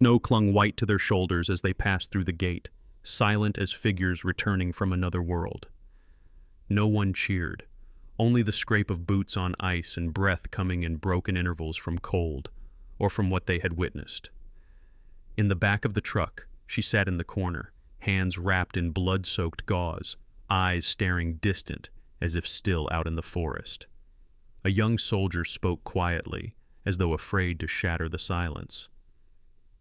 Snow clung white to their shoulders as they passed through the gate, silent as figures returning from another world. No one cheered, only the scrape of boots on ice and breath coming in broken intervals from cold, or from what they had witnessed. In the back of the truck, she sat in the corner, hands wrapped in blood-soaked gauze, eyes staring distant, as if still out in the forest. A young soldier spoke quietly, as though afraid to shatter the silence.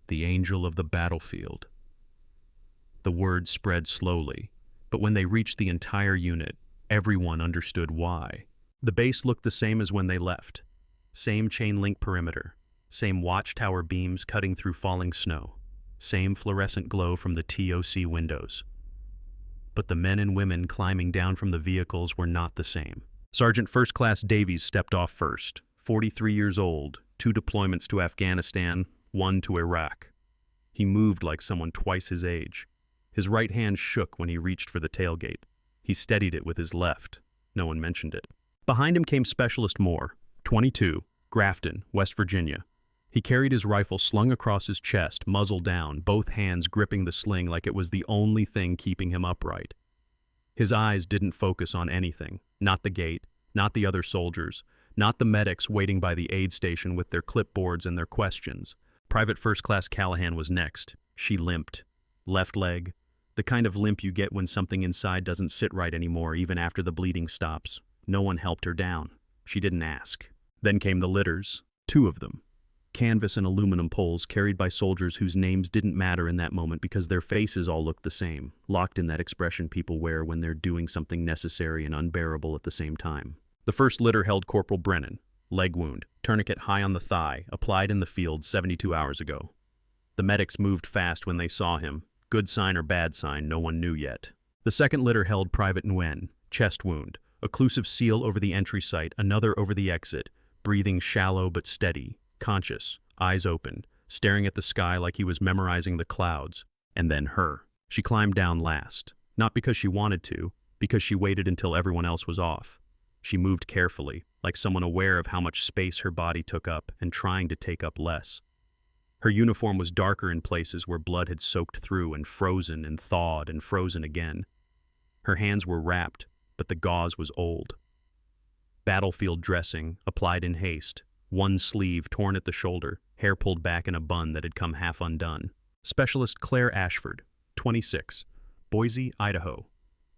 The angel of the battlefield. The words spread slowly, but when they reached the entire unit, everyone understood why. The base looked the same as when they left. Same chain-link perimeter, same watchtower beams cutting through falling snow, same fluorescent glow from the TOC windows. But the men and women climbing down from the vehicles were not the same. Sergeant First Class Davies stepped off first, 43 years old, 2 deployments to Afghanistan, 1 to Iraq. He moved like someone twice his age. His right hand shook when he reached for the tailgate. He steadied it with his left. No one mentioned it. Behind him came Specialist Moore, 22, Grafton, West Virginia. He carried his rifle slung across his chest, muzzle down, both hands gripping the sling like it was the only thing keeping him upright. His eyes didn't focus on anything, not the gate, not the other soldiers, not the medics waiting by the aid station with their clipboards and their questions. Private First Class Callahan was next. She limped. Left leg. The kind of limp you get when something inside doesn't sit right anymore, even after the bleeding stops. No one helped her down. She didn't ask. Then came the litters. 2 of them. Canvas and aluminum poles carried by soldiers whose names didn't matter in that moment because their faces all looked the same, locked in that expression people wear when they're doing something necessary and unbearable at the same time. The first litter held Corporal Brennan, leg wound, tourniquet high on the thigh, applied in the field 72 hours ago. The medics moved fast when they saw him. Good sign or bad sign, no one knew yet. The second litter held Private Nguyen, chest wound, occlusive seal over the entry site, another over the exit, breathing shallow but steady, conscious, eyes open, staring at the sky like he was memorizing the clouds. And then her. She climbed down last, not because she wanted to, because she waited until everyone else was off. She moved carefully, like someone aware of how much space her body took up and trying to take up less. Her uniform was darker in places where blood had soaked through and frozen and thawed and frozen again. Her hands were wrapped, but the gauze was old. Battlefield dressing, applied in haste, one sleeve torn at the shoulder, hair pulled back in a bun that had come half undone. Specialist Claire Ashford, 26, Boise, Idaho.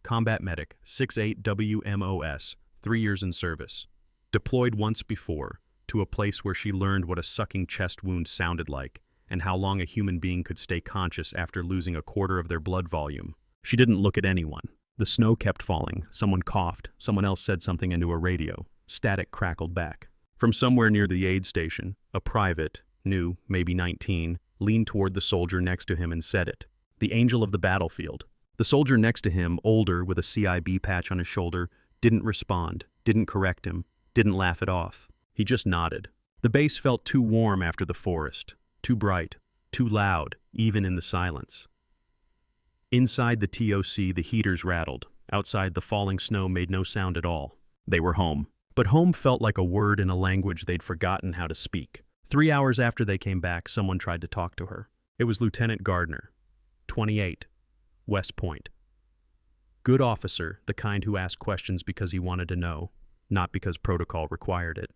Combat medic, 6'8" WMOS, 3 years in service. Deployed once before, to a place where she learned what a sucking chest wound sounded like, and how long a human being could stay conscious after losing a quarter of their blood volume. She didn't look at anyone. The snow kept falling. Someone coughed. Someone else said something into a radio. Static crackled back. From somewhere near the aid station, a private, new, maybe 19, leaned toward the soldier next to him and said it. The angel of the battlefield. The soldier next to him, older, with a CIB patch on his shoulder, didn't respond, didn't correct him, didn't laugh it off. He just nodded. The base felt too warm after the forest, too bright, too loud, even in the silence. Inside the TOC, the heaters rattled. Outside, the falling snow made no sound at all. They were home. But home felt like a word in a language they'd forgotten how to speak. 3 hours after they came back, someone tried to talk to her. It was Lieutenant Gardner, 28, West Point. Good officer, the kind who asked questions because he wanted to know, not because protocol required it.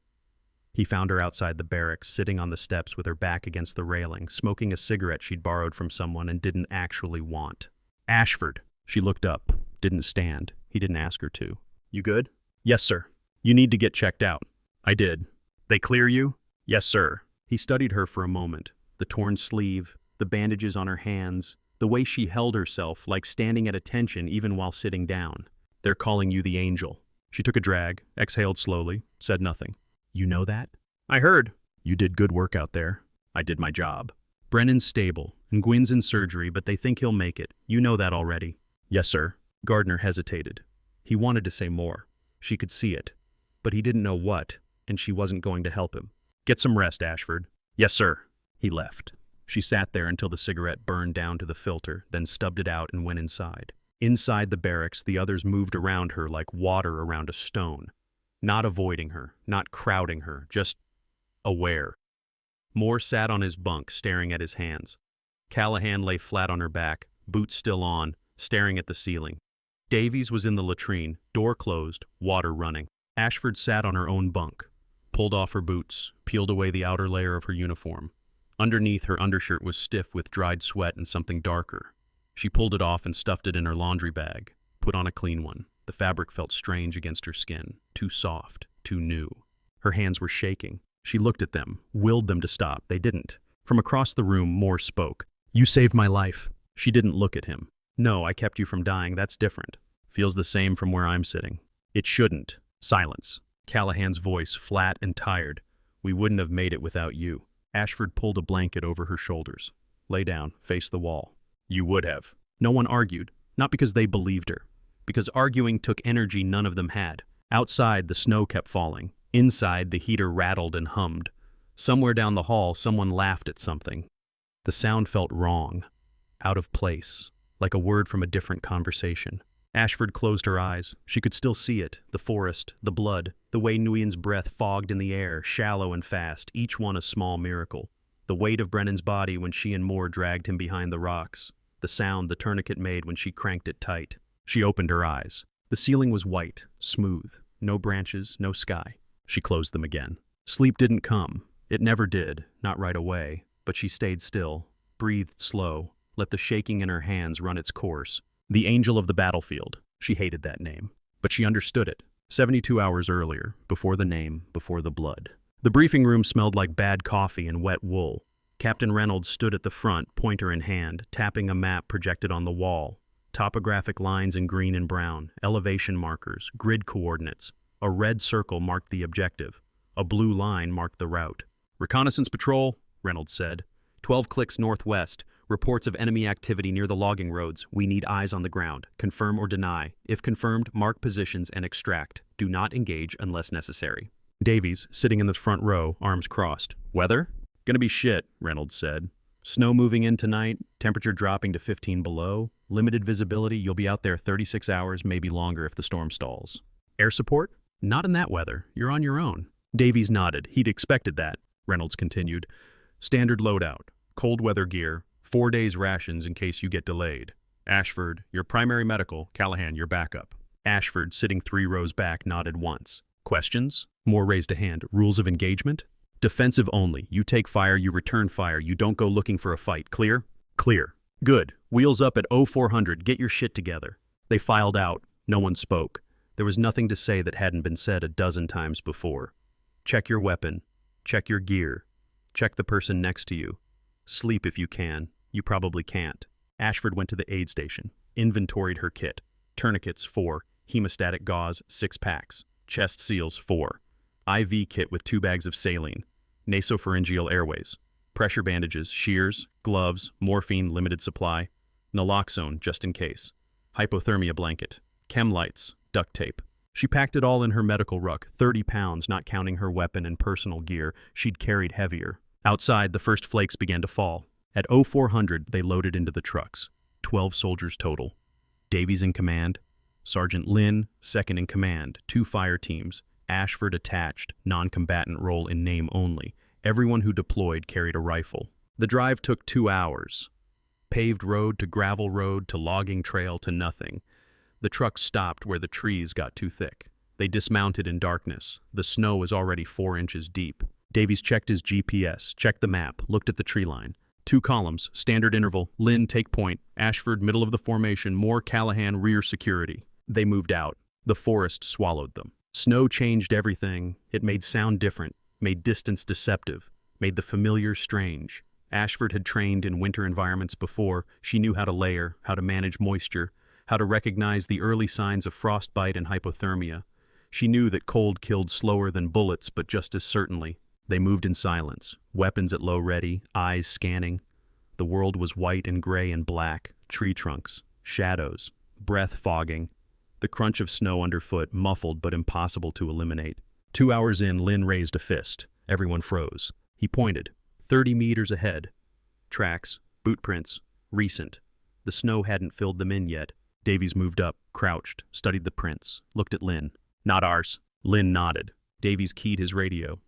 He found her outside the barracks, sitting on the steps with her back against the railing, smoking a cigarette she'd borrowed from someone and didn't actually want. Ashford. She looked up, didn't stand. He didn't ask her to. You good? Yes, sir. You need to get checked out. I did. They clear you? Yes, sir. He studied her for a moment. The torn sleeve, the bandages on her hands, the way she held herself, like standing at attention even while sitting down. They're calling you the angel. She took a drag, exhaled slowly, said nothing. You know that? I heard. You did good work out there. I did my job. Brennan's stable, and Gwyn's in surgery, but they think he'll make it. You know that already. Yes, sir. Gardner hesitated. He wanted to say more. She could see it. But he didn't know what, and she wasn't going to help him. Get some rest, Ashford. Yes, sir. He left. She sat there until the cigarette burned down to the filter, then stubbed it out and went inside. Inside the barracks, the others moved around her like water around a stone. Not avoiding her, not crowding her, just aware. Moore sat on his bunk, staring at his hands. Callahan lay flat on her back, boots still on, staring at the ceiling. Davies was in the latrine, door closed, water running. Ashford sat on her own bunk, pulled off her boots, peeled away the outer layer of her uniform. Underneath, her undershirt was stiff with dried sweat and something darker. She pulled it off and stuffed it in her laundry bag, put on a clean one. The fabric felt strange against her skin, too soft, too new. Her hands were shaking. She looked at them, willed them to stop. They didn't. From across the room, Moore spoke. "You saved my life." She didn't look at him. "No, I kept you from dying. That's different. Feels the same from where I'm sitting." "It shouldn't." Silence. Callahan's voice, flat and tired. "We wouldn't have made it without you." Ashford pulled a blanket over her shoulders. "Lay down, face the wall." "You would have." No one argued, not because they believed her, because arguing took energy none of them had. Outside, the snow kept falling. Inside, the heater rattled and hummed. Somewhere down the hall, someone laughed at something. The sound felt wrong, out of place, like a word from a different conversation. Ashford closed her eyes. She could still see it, the forest, the blood, the way Nguyen's breath fogged in the air, shallow and fast, each one a small miracle. The weight of Brennan's body when she and Moore dragged him behind the rocks. The sound the tourniquet made when she cranked it tight. She opened her eyes. The ceiling was white, smooth, no branches, no sky. She closed them again. Sleep didn't come. It never did, not right away, but she stayed still, breathed slow, let the shaking in her hands run its course. The angel of the battlefield. She hated that name, but she understood it. 72 hours earlier, before the name, before the blood. The briefing room smelled like bad coffee and wet wool. Captain Reynolds stood at the front, pointer in hand, tapping a map projected on the wall. Topographic lines in green and brown, elevation markers, grid coordinates. A red circle marked the objective. A blue line marked the route. "Reconnaissance patrol," Reynolds said. 12 clicks northwest. Reports of enemy activity near the logging roads. We need eyes on the ground. Confirm or deny. If confirmed, mark positions and extract. Do not engage unless necessary. Davies, sitting in the front row, arms crossed. "Weather?" "Gonna be shit," Reynolds said. "Snow moving in tonight, temperature dropping to 15 below. Limited visibility, you'll be out there 36 hours, maybe longer if the storm stalls." "Air support?" "Not in that weather. You're on your own." Davies nodded. He'd expected that. Reynolds continued. "Standard loadout. Cold weather gear. 4 days rations in case you get delayed. Ashford, your primary medical. Callahan, your backup." Ashford, sitting 3 rows back, nodded once. "Questions?" Moore raised a hand. "Rules of engagement?" "Defensive only. You take fire, you return fire. You don't go looking for a fight. Clear?" "Clear." "Good. Wheels up at 0400. Get your shit together." They filed out. No one spoke. There was nothing to say that hadn't been said a dozen times before. Check your weapon. Check your gear. Check the person next to you. Sleep if you can. You probably can't. Ashford went to the aid station. Inventoried her kit. Tourniquets, 4. Hemostatic gauze, 6 packs. Chest seals, 4. IV kit with 2 bags of saline. Nasopharyngeal airways. Pressure bandages, shears, gloves, morphine, limited supply. Naloxone, just in case. Hypothermia blanket. Chem lights, duct tape. She packed it all in her medical ruck, 30 pounds, not counting her weapon and personal gear. She'd carried heavier. Outside, the first flakes began to fall. At 0400, they loaded into the trucks. 12 soldiers total. Davies in command. Sergeant Lynn, second in command. 2 fire teams. Ashford attached, non-combatant role in name only. Everyone who deployed carried a rifle. The drive took 2 hours. Paved road to gravel road to logging trail to nothing. The trucks stopped where the trees got too thick. They dismounted in darkness. The snow was already 4 inches deep. Davies checked his GPS, checked the map, looked at the tree line. 2 columns, standard interval. Lynn, take point. Ashford, middle of the formation. Moore, Callahan, rear security. They moved out. The forest swallowed them. Snow changed everything. It made sound different, made distance deceptive, made the familiar strange. Ashford had trained in winter environments before. She knew how to layer, how to manage moisture, how to recognize the early signs of frostbite and hypothermia. She knew that cold killed slower than bullets, but just as certainly. They moved in silence, weapons at low ready, eyes scanning. The world was white and gray and black, tree trunks, shadows, breath fogging. The crunch of snow underfoot, muffled but impossible to eliminate. 2 hours in, Lynn raised a fist. Everyone froze. He pointed. 30 meters ahead. Tracks, boot prints, recent. The snow hadn't filled them in yet. Davies moved up, crouched, studied the prints, looked at Lynn. "Not ours." Lynn nodded. Davies keyed his radio.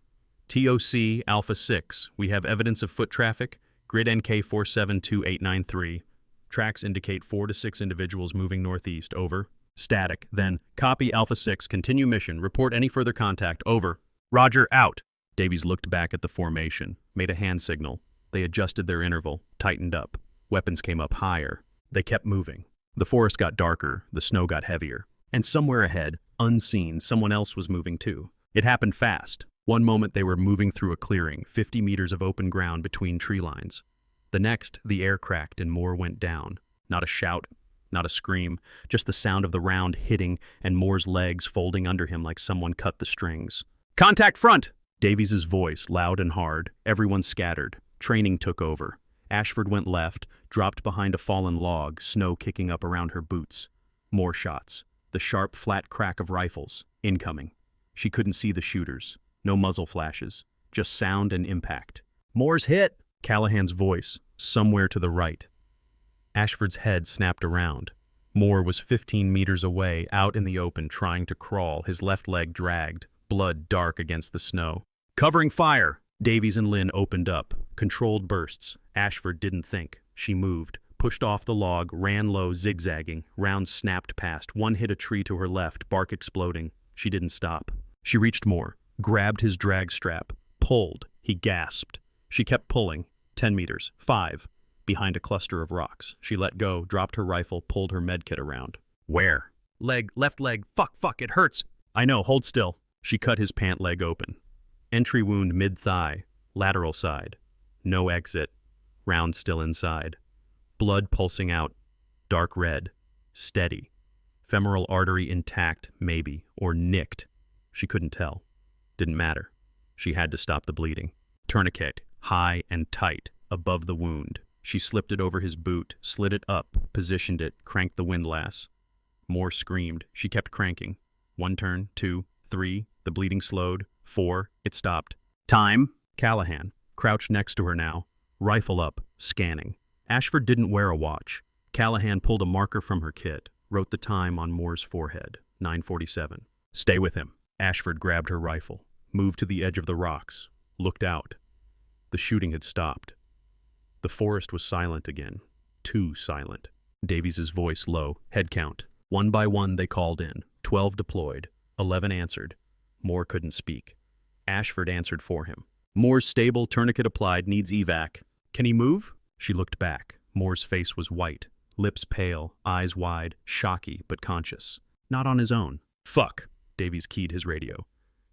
TOC Alpha 6. We have evidence of foot traffic. Grid NK 472893. Tracks indicate 4 to 6 individuals moving northeast. Over. Static. Then. Copy Alpha 6. Continue mission. Report any further contact. Over. Roger. Out. Davies looked back at the formation, made a hand signal. They adjusted their interval, tightened up. Weapons came up higher. They kept moving. The forest got darker, the snow got heavier. And somewhere ahead, unseen, someone else was moving too. It happened fast. One moment they were moving through a clearing, 50 meters of open ground between tree lines. The next, the air cracked and Moore went down. Not a shout, not a scream, just the sound of the round hitting and Moore's legs folding under him like someone cut the strings. Contact front! Davies's voice, loud and hard. Everyone scattered. Training took over. Ashford went left, dropped behind a fallen log, snow kicking up around her boots. More shots. The sharp, flat crack of rifles. Incoming. She couldn't see the shooters. No muzzle flashes. Just sound and impact. Moore's hit! Callahan's voice, somewhere to the right. Ashford's head snapped around. Moore was 15 meters away, out in the open, trying to crawl, his left leg dragged, blood dark against the snow. Covering fire! Davies and Lynn opened up. Controlled bursts. Ashford didn't think. She moved, pushed off the log, ran low, zigzagging. Rounds snapped past. One hit a tree to her left, bark exploding. She didn't stop. She reached Moore, grabbed his drag strap, pulled. He gasped. She kept pulling. 10 meters. 5. Behind a cluster of rocks. She let go, dropped her rifle, pulled her medkit around. Where? Leg, left leg. Fuck, it hurts. I know, hold still. She cut his pant leg open. Entry wound mid-thigh, lateral side. No exit. Round still inside. Blood pulsing out. Dark red. Steady. Femoral artery intact, maybe, or nicked. She couldn't tell. Didn't matter. She had to stop the bleeding. Tourniquet, high and tight, above the wound. She slipped it over his boot, slid it up, positioned it, cranked the windlass. Moore screamed. She kept cranking. 1 turn, 2, 3, the bleeding slowed. 4, it stopped. Time. Callahan, crouched next to her now, rifle up, scanning. Ashford didn't wear a watch. Callahan pulled a marker from her kit, wrote the time on Moore's forehead, 9:47. Stay with him. Ashford grabbed her rifle, moved to the edge of the rocks, looked out. The shooting had stopped. The forest was silent again, too silent. Davies's voice low, head count. 1 by 1 they called in, 12 deployed, 11 answered. Moore couldn't speak. Ashford answered for him. Moore's stable, tourniquet applied, needs evac. Can he move? She looked back. Moore's face was white, lips pale, eyes wide, shocky but conscious. Not on his own. Fuck, Davies keyed his radio.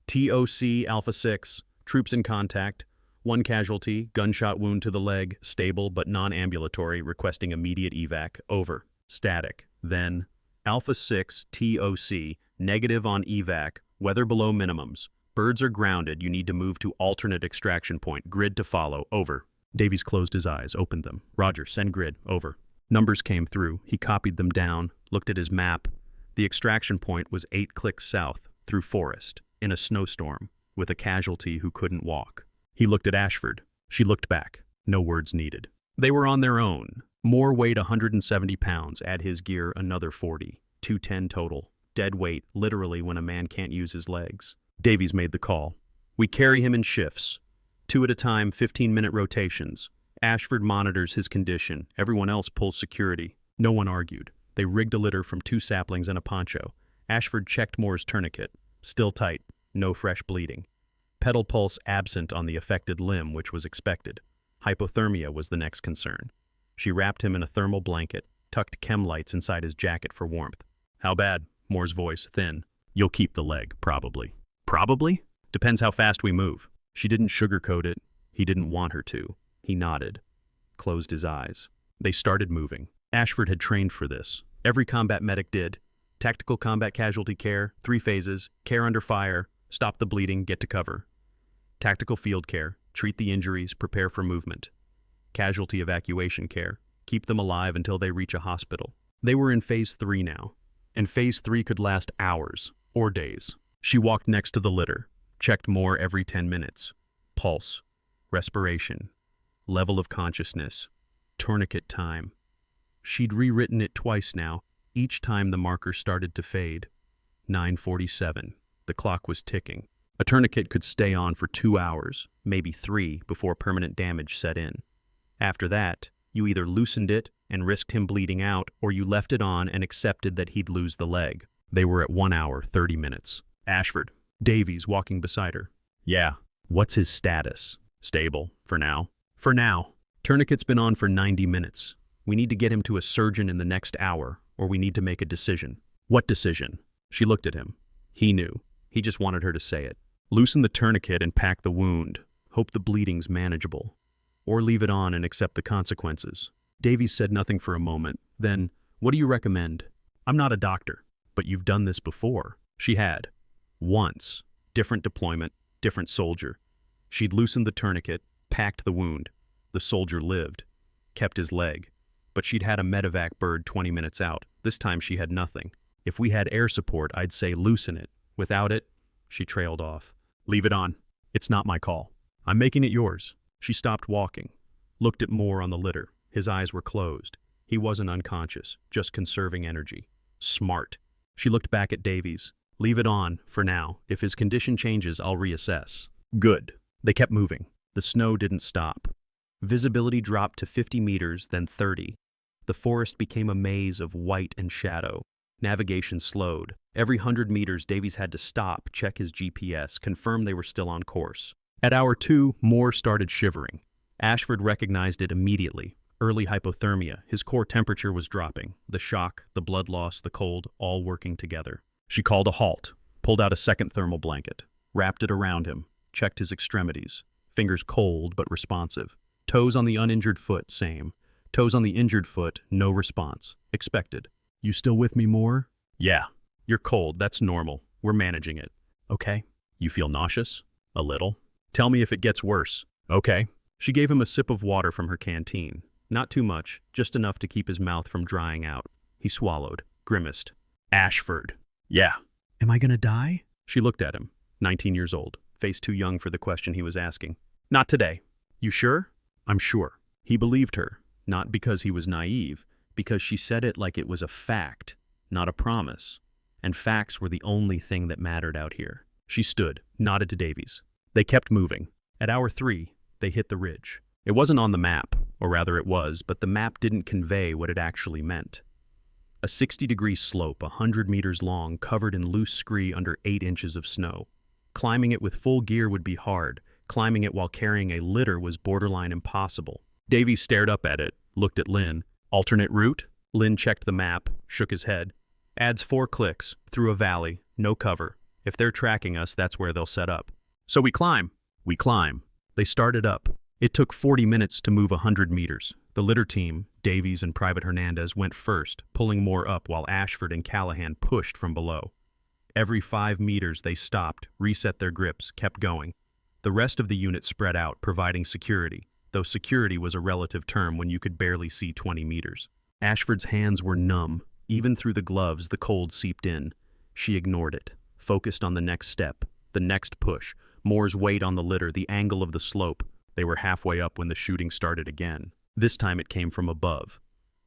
TOC Alpha 6, troops in contact. 1 casualty, gunshot wound to the leg, stable but non-ambulatory, requesting immediate evac. Over. Static. Then, Alpha 6 TOC, negative on evac, weather below minimums. Birds are grounded, you need to move to alternate extraction point. Grid to follow. Over. Davies closed his eyes, opened them. Roger, send grid. Over. Numbers came through. He copied them down, looked at his map. The extraction point was 8 clicks south, through forest, in a snowstorm, with a casualty who couldn't walk. He looked at Ashford. She looked back. No words needed. They were on their own. Moore weighed 170 pounds, add his gear another 40. 210 total. Dead weight, literally when a man can't use his legs. Davies made the call. We carry him in shifts. 2 at a time, 15-minute rotations. Ashford monitors his condition. Everyone else pulls security. No one argued. They rigged a litter from 2 saplings and a poncho. Ashford checked Moore's tourniquet. Still tight. No fresh bleeding. Pedal pulse absent on the affected limb, which was expected. Hypothermia was the next concern. She wrapped him in a thermal blanket, tucked chem lights inside his jacket for warmth. How bad? Moore's voice, thin. You'll keep the leg, probably. Probably? Depends how fast we move. She didn't sugarcoat it. He didn't want her to. He nodded. Closed his eyes. They started moving. Ashford had trained for this. Every combat medic did. Tactical combat casualty care, 3 phases, care under fire, stop the bleeding, get to cover. Tactical field care, treat the injuries, prepare for movement. Casualty evacuation care, keep them alive until they reach a hospital. They were in phase 3 now, and phase 3 could last hours or days. She walked next to the litter, checked Moore every 10 minutes. Pulse, respiration, level of consciousness, tourniquet time. She'd rewritten it twice now. Each time the marker started to fade. 9:47. The clock was ticking. A tourniquet could stay on for 2 hours, maybe 3, before permanent damage set in. After that, you either loosened it and risked him bleeding out, or you left it on and accepted that he'd lose the leg. They were at 1 hour, 30 minutes. Ashford. Davies walking beside her. Yeah. What's his status? Stable, for now. For now. Tourniquet's been on for 90 minutes. We need to get him to a surgeon in the next hour, or we need to make a decision. What decision? She looked at him. He knew. He just wanted her to say it. Loosen the tourniquet and pack the wound. Hope the bleeding's manageable. Or leave it on and accept the consequences. Davies said nothing for a moment. Then, what do you recommend? I'm not a doctor, but you've done this before. She had. Once. Different deployment, different soldier. She'd loosened the tourniquet, packed the wound. The soldier lived. Kept his leg. But she'd had a medevac bird 20 minutes out. This time she had nothing. If we had air support, I'd say loosen it. Without it, she trailed off. Leave it on. It's not my call. I'm making it yours. She stopped walking. Looked at Moore on the litter. His eyes were closed. He wasn't unconscious, just conserving energy. Smart. She looked back at Davies. Leave it on, for now. If his condition changes, I'll reassess. Good. They kept moving. The snow didn't stop. Visibility dropped to 50 meters, then 30. The forest became a maze of white and shadow. Navigation slowed. Every 100 meters, Davies had to stop, check his GPS, confirm they were still on course. At hour 2, Moore started shivering. Ashford recognized it immediately. Early hypothermia. His core temperature was dropping. The shock, the blood loss, the cold, all working together. She called a halt, pulled out a second thermal blanket, wrapped it around him, checked his extremities. Fingers cold but responsive. Toes on the uninjured foot, same. Toes on the injured foot, no response. Expected. You still with me, Moore? Yeah. You're cold, that's normal. We're managing it. Okay. You feel nauseous? A little. Tell me if it gets worse. Okay. She gave him a sip of water from her canteen. Not too much, just enough to keep his mouth from drying out. He swallowed, grimaced. Ashford. Yeah. Am I gonna die? She looked at him. 19 years old. Face too young for the question he was asking. Not today. You sure? I'm sure. He believed her. Not because he was naive, because she said it like it was a fact, not a promise. And facts were the only thing that mattered out here. She stood, nodded to Davies. They kept moving. At hour 3, they hit the ridge. It wasn't on the map, or rather it was, but the map didn't convey what it actually meant. A 60-degree slope, 100 meters long, covered in loose scree under 8 inches of snow. Climbing it with full gear would be hard. Climbing it while carrying a litter was borderline impossible. Davies stared up at it, looked at Lynn. Alternate route? Lynn checked the map, shook his head. Adds 4 clicks, through a valley, no cover. If they're tracking us, that's where they'll set up. So we climb. We climb. They started up. It took 40 minutes to move 100 meters. The litter team, Davies and Private Hernandez, went first, pulling Moore up while Ashford and Callahan pushed from below. Every 5 meters they stopped, reset their grips, kept going. The rest of the unit spread out, providing security, though security was a relative term when you could barely see 20 meters. Ashford's hands were numb. Even through the gloves, the cold seeped in. She ignored it, focused on the next step, the next push, Moore's weight on the litter, the angle of the slope. They were halfway up when the shooting started again. This time it came from above.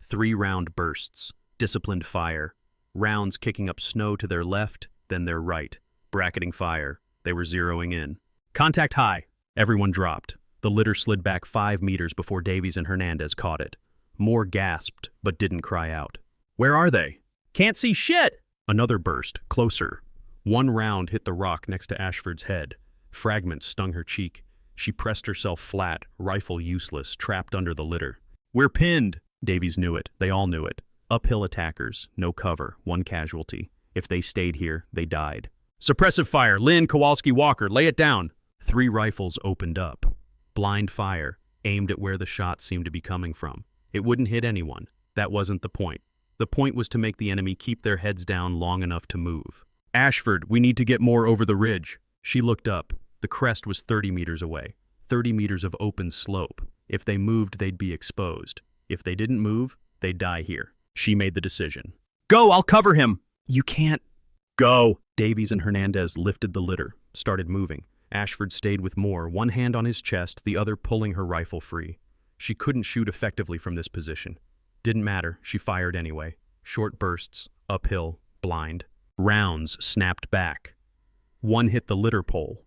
3 round bursts, disciplined fire, rounds kicking up snow to their left, then their right, bracketing fire. They were zeroing in. Contact high. Everyone dropped. The litter slid back 5 meters before Davies and Hernandez caught it. Moore gasped, but didn't cry out. Where are they? Can't see shit! Another burst, closer. 1 round hit the rock next to Ashford's head. Fragments stung her cheek. She pressed herself flat, rifle useless, trapped under the litter. We're pinned! Davies knew it. They all knew it. Uphill attackers, no cover, 1 casualty. If they stayed here, they died. Suppressive fire! Lynn, Kowalski, Walker, lay it down! 3 rifles opened up. Blind fire, aimed at where the shots seemed to be coming from. It wouldn't hit anyone. That wasn't the point. The point was to make the enemy keep their heads down long enough to move. Ashford, we need to get more over the ridge. She looked up. The crest was 30 meters away. 30 meters of open slope. If they moved, they'd be exposed. If they didn't move, they'd die here. She made the decision. Go, I'll cover him! You can't. Go! Davies and Hernandez lifted the litter, started moving. Ashford stayed with Moore, 1 hand on his chest, the other pulling her rifle free. She couldn't shoot effectively from this position. Didn't matter, she fired anyway. Short bursts, uphill, blind. Rounds snapped back. 1 hit the litter pole.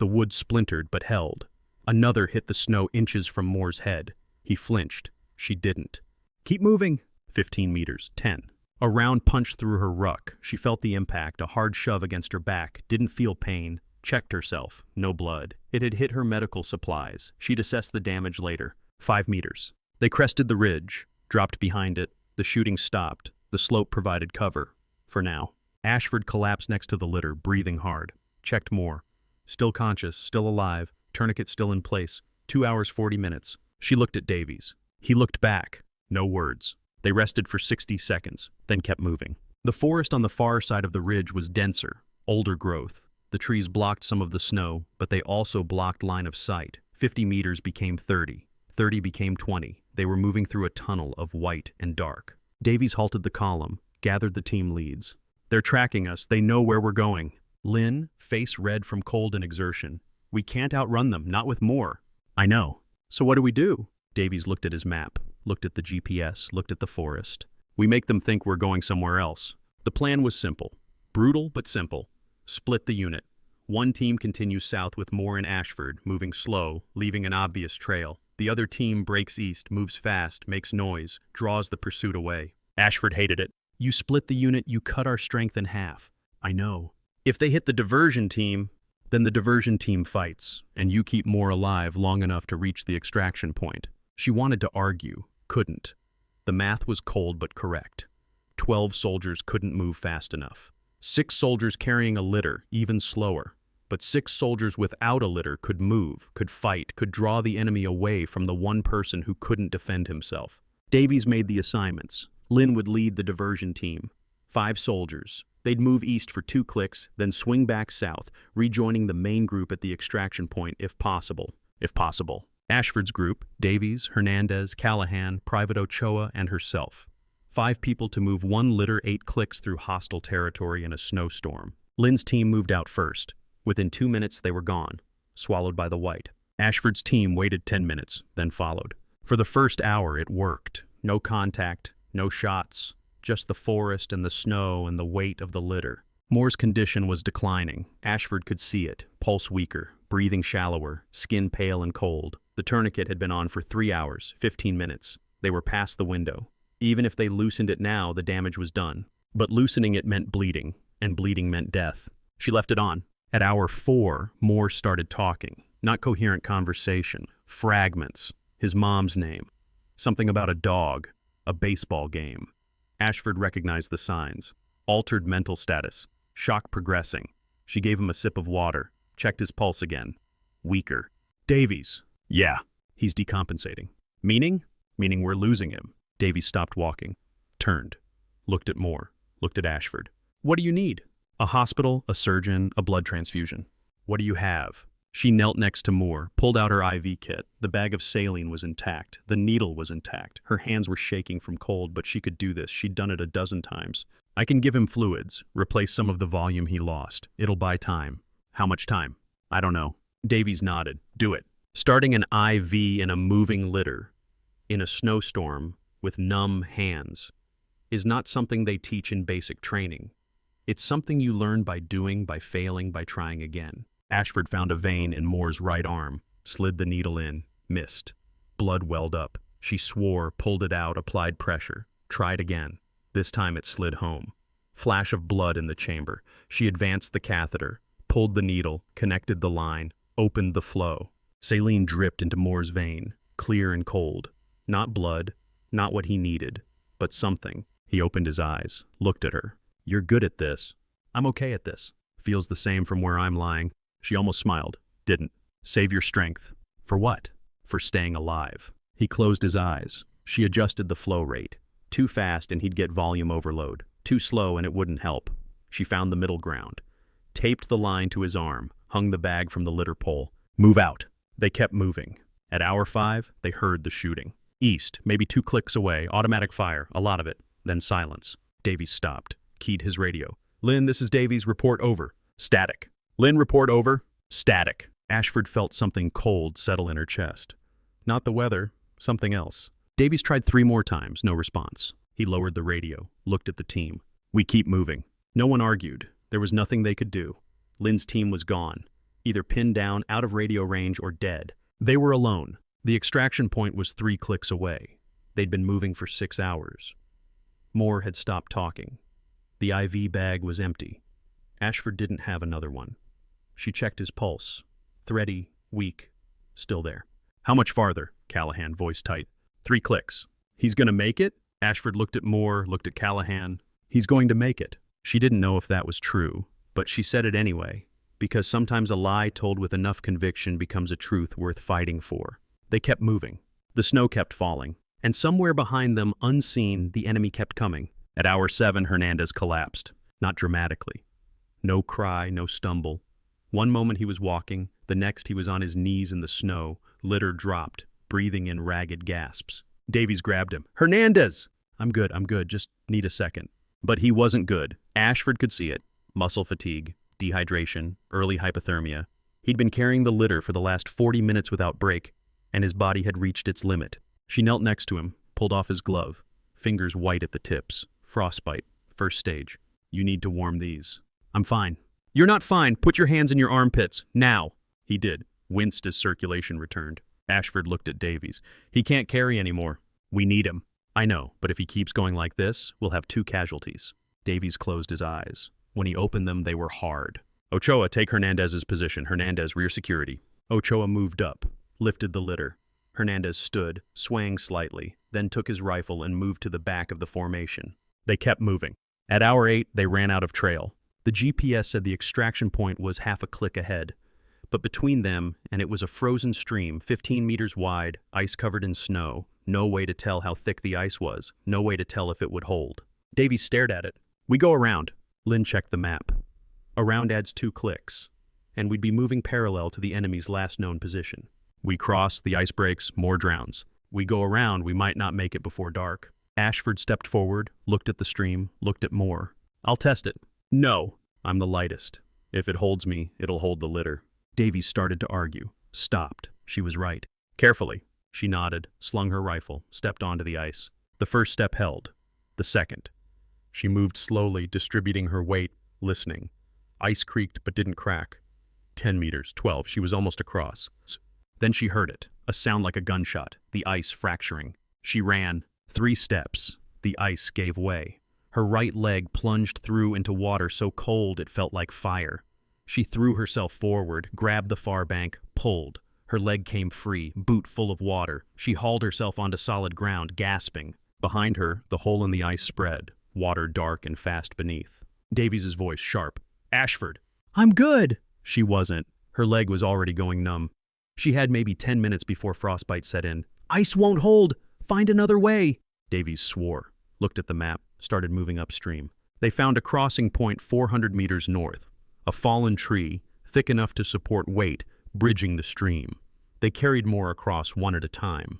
The wood splintered but held. Another hit the snow inches from Moore's head. He flinched. She didn't. Keep moving. 15 meters. 10. A round punched through her ruck. She felt the impact, a hard shove against her back, didn't feel pain, checked herself. No blood. It had hit her medical supplies. She'd assess the damage later. 5 meters. They crested the ridge, dropped behind it. The shooting stopped. The slope provided cover. For now. Ashford collapsed next to the litter, breathing hard. Checked Moore. Still conscious, still alive, tourniquet still in place. 2 hours 40 minutes. She looked at Davies. He looked back. No words. They rested for 60 seconds, then kept moving. The forest on the far side of the ridge was denser, older growth. The trees blocked some of the snow, but they also blocked line of sight. 50 meters became 30. 30 became 20. They were moving through a tunnel of white and dark. Davies halted the column, gathered the team leads. They're tracking us. They know where we're going. Lynn, face red from cold and exertion. We can't outrun them, not with Moore. I know. So what do we do? Davies looked at his map, looked at the GPS, looked at the forest. We make them think we're going somewhere else. The plan was simple. Brutal, but simple. Split the unit. One team continues south with Moore and Ashford, moving slow, leaving an obvious trail. The other team breaks east, moves fast, makes noise, draws the pursuit away. Ashford hated it. You split the unit, you cut our strength in half. I know. If they hit the diversion team, then the diversion team fights, and you keep Moore alive long enough to reach the extraction point. She wanted to argue, couldn't. The math was cold but correct. 12 soldiers couldn't move fast enough. 6 soldiers carrying a litter, even slower. But 6 soldiers without a litter could move, could fight, could draw the enemy away from the one person who couldn't defend himself. Davies made the assignments. Lynn would lead the diversion team. 5 soldiers. They'd move east for 2 clicks, then swing back south, rejoining the main group at the extraction point if possible. If possible. Ashford's group, Davies, Hernandez, Callahan, Private Ochoa, and herself. 5 people to move 1 litter 8 clicks through hostile territory in a snowstorm. Lynn's team moved out first. Within 2 minutes they were gone, swallowed by the white. Ashford's team waited 10 minutes, then followed. For the first hour it worked. No contact, no shots, just the forest and the snow and the weight of the litter. Moore's condition was declining. Ashford could see it, pulse weaker, breathing shallower, skin pale and cold. The tourniquet had been on for 3 hours, 15 minutes. They were past the window. Even if they loosened it now, the damage was done. But loosening it meant bleeding, and bleeding meant death. She left it on. At hour 4, Moore started talking. Not coherent conversation. Fragments. His mom's name. Something about a dog. A baseball game. Ashford recognized the signs. Altered mental status. Shock progressing. She gave him a sip of water. Checked his pulse again. Weaker. Davies. Yeah. He's decompensating. Meaning? Meaning we're losing him. Davies stopped walking. Turned. Looked at Moore. Looked at Ashford. What do you need? A hospital, a surgeon, a blood transfusion. What do you have? She knelt next to Moore, pulled out her IV kit. The bag of saline was intact. The needle was intact. Her hands were shaking from cold, but she could do this. She'd done it a dozen times. I can give him fluids, replace some of the volume he lost. It'll buy time. How much time? I don't know. Davies nodded. Do it. Starting an IV in a moving litter, in a snowstorm, with numb hands, is not something they teach in basic training. It's something you learn by doing, by failing, by trying again. Ashford found a vein in Moore's right arm, slid the needle in, missed. Blood welled up. She swore, pulled it out, applied pressure. Tried again. This time it slid home. Flash of blood in the chamber. She advanced the catheter, pulled the needle, connected the line, opened the flow. Saline dripped into Moore's vein, clear and cold. Not blood, not what he needed, but something. He opened his eyes, looked at her. You're good at this. I'm okay at this. Feels the same from where I'm lying. She almost smiled. Didn't. Save your strength. For what? For staying alive. He closed his eyes. She adjusted the flow rate. Too fast and he'd get volume overload. Too slow and it wouldn't help. She found the middle ground. Taped the line to his arm, hung the bag from the litter pole. Move out. They kept moving. At hour 5, they heard the shooting. East, maybe 2 clicks away, automatic fire, a lot of it. Then silence. Davies stopped, keyed his radio. Lynn, this is Davies, report over. Static. Lynn, report over. Static. Ashford felt something cold settle in her chest. Not the weather, something else. Davies tried 3 more times, no response. He lowered the radio, looked at the team. We keep moving. No one argued. There was nothing they could do. Lynn's team was gone. either pinned down, out of radio range, or dead. They were alone. The extraction point was 3 clicks away. They'd been moving for 6 hours. Moore had stopped talking. The IV bag was empty. Ashford didn't have another one. She checked his pulse. Thready, weak, still there. How much farther? Callahan, voice tight. 3 clicks. He's gonna make it? Ashford looked at Moore, looked at Callahan. He's going to make it. She didn't know if that was true, but she said it anyway, because sometimes a lie told with enough conviction becomes a truth worth fighting for. They kept moving. The snow kept falling, and somewhere behind them, unseen, the enemy kept coming. At hour 7, Hernandez collapsed. Not dramatically. No cry, no stumble. One moment he was walking, the next he was on his knees in the snow, litter dropped, breathing in ragged gasps. Davies grabbed him. Hernandez! I'm good, just need a second. But he wasn't good. Ashford could see it. Muscle fatigue, dehydration, early hypothermia. He'd been carrying the litter for the last 40 minutes without break, and his body had reached its limit. She knelt next to him, pulled off his glove, fingers white at the tips. Frostbite, first stage. You need to warm these. I'm fine. You're not fine. Put your hands in your armpits, now. He did, winced as circulation returned. Ashford looked at Davies. He can't carry anymore. We need him. I know, but if he keeps going like this, we'll have 2 casualties. Davies closed his eyes. When he opened them, they were hard. Ochoa, take Hernandez's position. Hernandez, rear security. Ochoa moved up, lifted the litter. Hernandez stood, swaying slightly, then took his rifle and moved to the back of the formation. They kept moving. At hour 8, they ran out of trail. The GPS said the extraction point was half a click ahead. But between them, and it was a frozen stream, 15 meters wide, ice covered in snow, no way to tell how thick the ice was, no way to tell if it would hold. Davies stared at it. We go around. Lynn checked the map. Around adds 2 clicks, and we'd be moving parallel to the enemy's last known position. We cross, the ice breaks, Moore drowns. We go around, we might not make it before dark. Ashford stepped forward, looked at the stream, looked at Moore. I'll test it. No. I'm the lightest. If it holds me, it'll hold the litter. Davies started to argue. Stopped. She was right. Carefully. She nodded, slung her rifle, stepped onto the ice. The first step held. The second. She moved slowly, distributing her weight, listening. Ice creaked but didn't crack. 10 meters, 12. She was almost across. Then she heard it, a sound like a gunshot, the ice fracturing. She ran. 3 steps. The ice gave way. Her right leg plunged through into water so cold it felt like fire. She threw herself forward, grabbed the far bank, pulled. Her leg came free, boot full of water. She hauled herself onto solid ground, gasping. Behind her, the hole in the ice spread, water dark and fast beneath. Davies' voice sharp. Ashford. I'm good. She wasn't. Her leg was already going numb. She had maybe 10 minutes before frostbite set in. Ice won't hold. Find another way. Davies swore, looked at the map, started moving upstream. They found a crossing point 400 meters north. A fallen tree, thick enough to support weight, bridging the stream. They carried Moore across one at a time.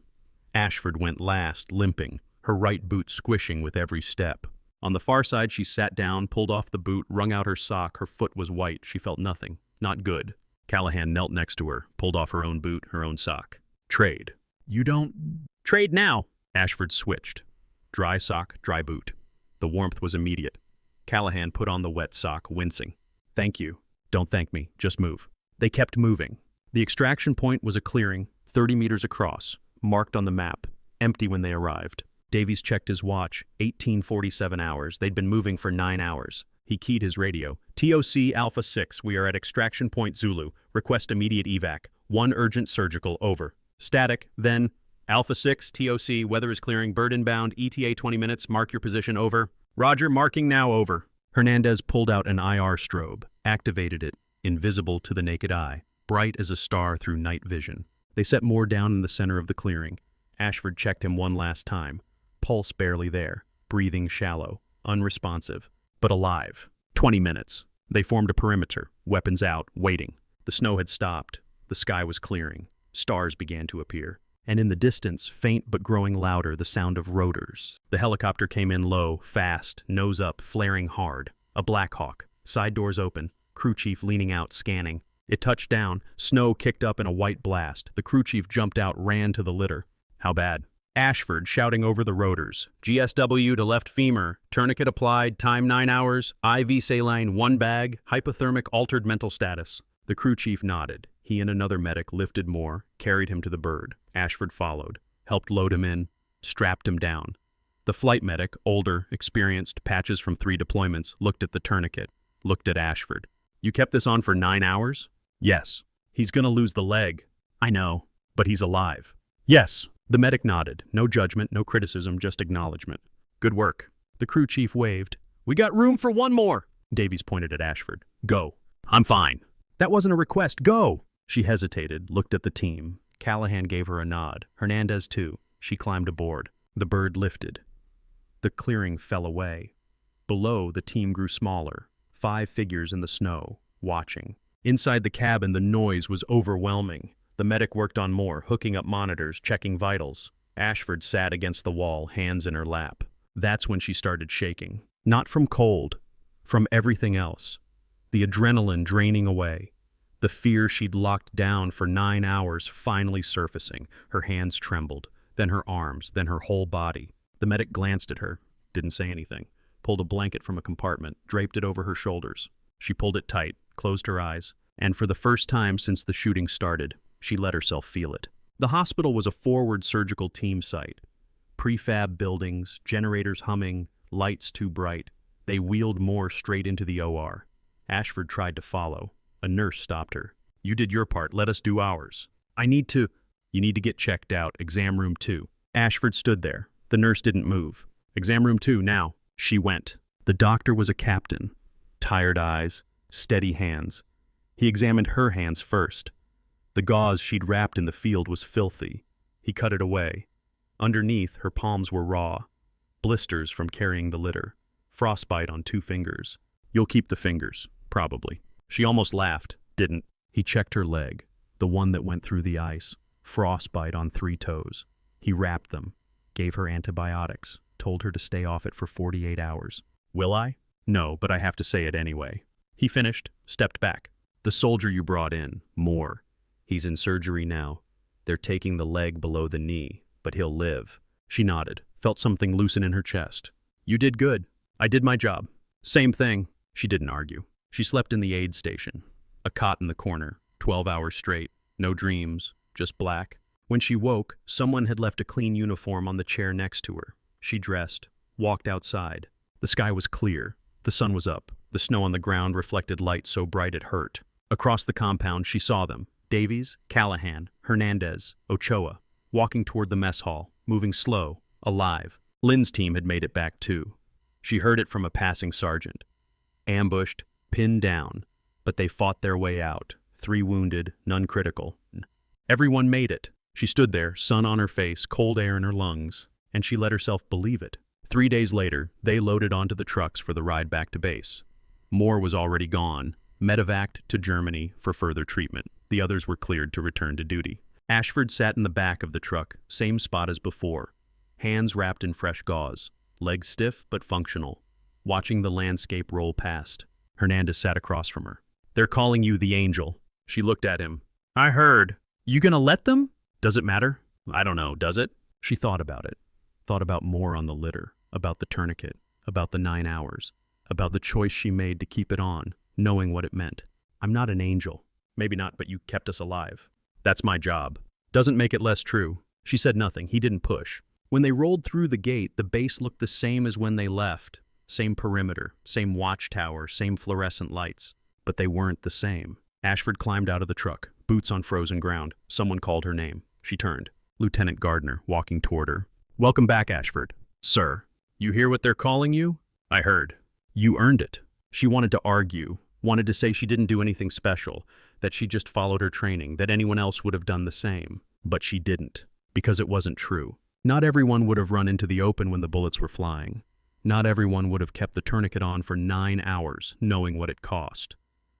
Ashford went last, limping, her right boot squishing with every step. On the far side, she sat down, pulled off the boot, wrung out her sock. Her foot was white. She felt nothing. Not good. Callahan knelt next to her, pulled off her own boot, her own sock. Trade. You don't... Trade now. Ashford switched. Dry sock, dry boot. The warmth was immediate. Callahan put on the wet sock, wincing. Thank you. Don't thank me. Just move. They kept moving. The extraction point was a clearing, 30 meters across, marked on the map, empty when they arrived. Davies checked his watch, 1847 hours. They'd been moving for 9 hours. He keyed his radio. TOC Alpha 6, we are at extraction point Zulu. Request immediate evac. 1 urgent surgical, over. Static, then. Alpha 6, TOC, weather is clearing, bird inbound, ETA 20 minutes, mark your position, over. Roger, marking now, over. Hernandez pulled out an IR strobe, activated it, invisible to the naked eye, bright as a star through night vision. They set Moore down in the center of the clearing. Ashford checked him one last time. Pulse barely there, breathing shallow, unresponsive, but alive. 20 minutes. They formed a perimeter, weapons out, waiting. The snow had stopped. The sky was clearing. Stars began to appear. And in the distance, faint but growing louder, the sound of rotors. The helicopter came in low, fast, nose up, flaring hard. A Black Hawk. Side doors open. Crew chief leaning out, scanning. It touched down. Snow kicked up in a white blast. The crew chief jumped out, ran to the litter. How bad? Ashford shouting over the rotors. GSW to left femur. Tourniquet applied. Time 9 hours. IV saline 1 bag. Hypothermic altered mental status. The crew chief nodded. He and another medic lifted Moore, carried him to the bird. Ashford followed, helped load him in, strapped him down. The flight medic, older, experienced, patches from 3 deployments, looked at the tourniquet, looked at Ashford. You kept this on for 9 hours? Yes. He's gonna lose the leg. I know, but he's alive. Yes. The medic nodded. No judgment, no criticism, just acknowledgement. Good work. The crew chief waved. We got room for one more. Davies pointed at Ashford. Go. I'm fine. That wasn't a request. Go. She hesitated, looked at the team. Callahan gave her a nod. Hernandez too. She climbed aboard. The bird lifted. The clearing fell away. Below, the team grew smaller. 5 figures in the snow, watching. Inside the cabin, the noise was overwhelming. The medic worked on Moore, hooking up monitors, checking vitals. Ashford sat against the wall, hands in her lap. That's when she started shaking. Not from cold, from everything else. The adrenaline draining away. The fear she'd locked down for 9 hours finally surfacing. Her hands trembled, then her arms, then her whole body. The medic glanced at her, didn't say anything, pulled a blanket from a compartment, draped it over her shoulders. She pulled it tight, closed her eyes, and for the first time since the shooting started, she let herself feel it. The hospital was a forward surgical team site. Prefab buildings, generators humming, lights too bright. They wheeled Moore straight into the OR. Ashford tried to follow. A nurse stopped her. You did your part, let us do ours. You need to get checked out, exam room 2. Ashford stood there. The nurse didn't move. Exam room 2, now. She went. The doctor was a captain. Tired eyes, steady hands. He examined her hands first. The gauze she'd wrapped in the field was filthy. He cut it away. Underneath, her palms were raw. Blisters from carrying the litter. Frostbite on 2 fingers. You'll keep the fingers, probably. She almost laughed, didn't. He checked her leg, the one that went through the ice. Frostbite on 3 toes. He wrapped them, gave her antibiotics, told her to stay off it for 48 hours. Will I? No, but I have to say it anyway. He finished, stepped back. The soldier you brought in, Moore. He's in surgery now. They're taking the leg below the knee, but he'll live. She nodded, felt something loosen in her chest. You did good. I did my job. Same thing. She didn't argue. She slept in the aid station. A cot in the corner, 12 hours straight. No dreams, just black. When she woke, someone had left a clean uniform on the chair next to her. She dressed, walked outside. The sky was clear. The sun was up. The snow on the ground reflected light so bright it hurt. Across the compound, she saw them. Davies, Callahan, Hernandez, Ochoa, walking toward the mess hall, moving slow, alive. Lynn's team had made it back too. She heard it from a passing sergeant. Ambushed, pinned down, but they fought their way out. 3 wounded, none critical. Everyone made it. She stood there, sun on her face, cold air in her lungs, and she let herself believe it. 3 days later, they loaded onto the trucks for the ride back to base. Moore was already gone, medevaced to Germany for further treatment. The others were cleared to return to duty. Ashford sat in the back of the truck, same spot as before, hands wrapped in fresh gauze, legs stiff but functional, watching the landscape roll past. Hernandez sat across from her. They're calling you the angel. She looked at him. I heard. You gonna let them? Does it matter? I don't know, does it? She thought about it. Thought about Moore on the litter, about the tourniquet, about the 9 hours, about the choice she made to keep it on, knowing what it meant. I'm not an angel. Maybe not, but you kept us alive. That's my job. Doesn't make it less true. She said nothing. He didn't push. When they rolled through the gate, the base looked the same as when they left. Same perimeter, same watchtower, same fluorescent lights. But they weren't the same. Ashford climbed out of the truck, boots on frozen ground. Someone called her name. She turned. Lieutenant Gardner, walking toward her. Welcome back, Ashford. Sir, you hear what they're calling you? I heard. You earned it. She wanted to argue, wanted to say she didn't do anything special, that she just followed her training, that anyone else would have done the same. But she didn't, because it wasn't true. Not everyone would have run into the open when the bullets were flying. Not everyone would have kept the tourniquet on for 9 hours, knowing what it cost.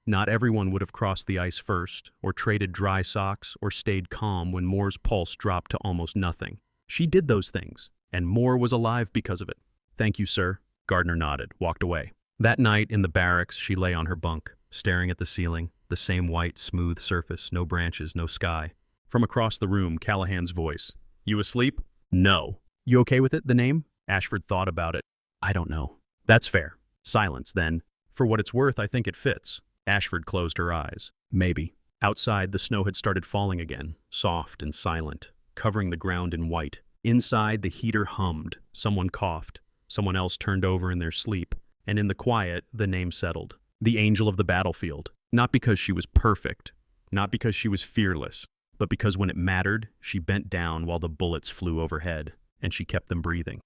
Not everyone would have crossed the ice first, or traded dry socks, or stayed calm when Moore's pulse dropped to almost nothing. She did those things, and Moore was alive because of it. Thank you, sir. Gardner nodded, walked away. That night in the barracks, she lay on her bunk, staring at the ceiling, the same white, smooth surface, no branches, no sky. From across the room, Callahan's voice. You asleep? No. You okay with it, the name? Ashford thought about it. I don't know. That's fair. Silence, then. For what it's worth, I think it fits. Ashford closed her eyes. Maybe. Outside, the snow had started falling again, soft and silent, covering the ground in white. Inside, the heater hummed. Someone coughed. Someone else turned over in their sleep. And in the quiet, the name settled. The angel of the battlefield. Not because she was perfect, not because she was fearless, but because when it mattered, she bent down while the bullets flew overhead, and she kept them breathing.